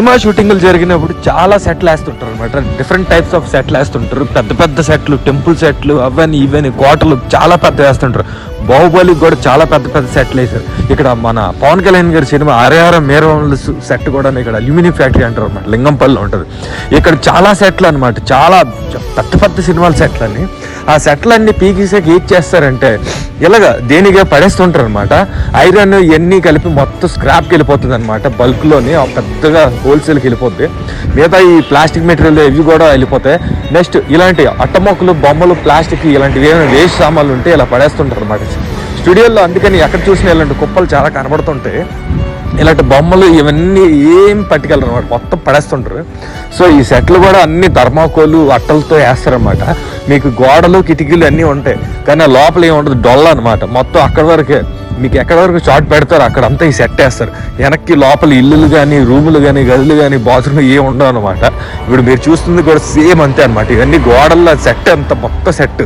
Cinema షూటింగ్లు జరిగినప్పుడు చాలా సెట్లు వేస్తుంటారు అనమాట. డిఫరెంట్ టైప్స్ ఆఫ్ సెట్లు వేస్తుంటారు. పెద్ద పెద్ద సెట్లు, టెంపుల్ సెట్లు, అవన్నీ ఇవన్నీ కోటలు చాలా పెద్ద వేస్తుంటారు. బాహుబలికి కూడా చాలా పెద్ద పెద్ద సెట్లు వేసారు. ఇక్కడ మన పవన్ కళ్యాణ్ గారి సినిమా ఆర్ఆర్ మేరవన్ల సెట్ కూడా ఇక్కడ అల్యూమినియం ఫ్యాక్టరీ అంటారు అనమాట, లింగంపల్లిలో ఉంటుంది. ఇక్కడ చాలా సెట్లు అనమాట, చాలా పెద్ద పెద్ద సినిమాల సెట్లు అని. ఆ సెట్లన్నీ పీకేసాక ఏం చేస్తారంటే ఇలాగ దేనిగా పడేస్తుంటారు అనమాట. ఐరన్ ఇవన్నీ కలిపి మొత్తం స్క్రాప్కి వెళ్ళిపోతుంది అనమాట. బల్క్లోని పెద్దగా హోల్సేల్కి వెళ్ళిపోద్ది. మిగతా ఈ ప్లాస్టిక్ మెటీరియల్ ఇవి కూడా వెళ్ళిపోతాయి. నెక్స్ట్ ఇలాంటి అట్టమొక్కలు, బొమ్మలు, ప్లాస్టిక్ ఇలాంటివి ఏమైనా వేస్ట్ సామాన్లు ఉంటే ఇలా పడేస్తుంటారు అనమాట స్టూడియోలో. అందుకని ఎక్కడ చూసినా ఇలాంటి కుప్పలు చాలా కనబడుతుంటాయి. ఇలాంటి బొమ్మలు ఇవన్నీ ఏం పట్టుకెళ్ళరు అనమాట, మొత్తం పడేస్తుంటారు. సో ఈ సెట్లు కూడా అన్ని ధర్మాకోలు, అట్టలతో వేస్తారనమాట. మీకు గోడలు, కిటికీలు అన్నీ ఉంటాయి, కానీ లోపల ఏమి ఉండదు, డొల్ల అనమాట. మొత్తం అక్కడి వరకే, మీకు ఎక్కడి వరకు షార్ట్ పెడతారు అక్కడంతా ఈ సెట్ వేస్తారు. వెనక్కి లోపల ఇల్లులు కానీ, రూములు కానీ, గదులు కానీ, బాత్రూమ్ ఏమి ఉండవు అనమాట. ఇప్పుడు మీరు చూస్తుంది కూడా సేమ్ అంతే అనమాట. ఇవన్నీ గోడల్లో సెట్ అంతా మొత్తం సెట్.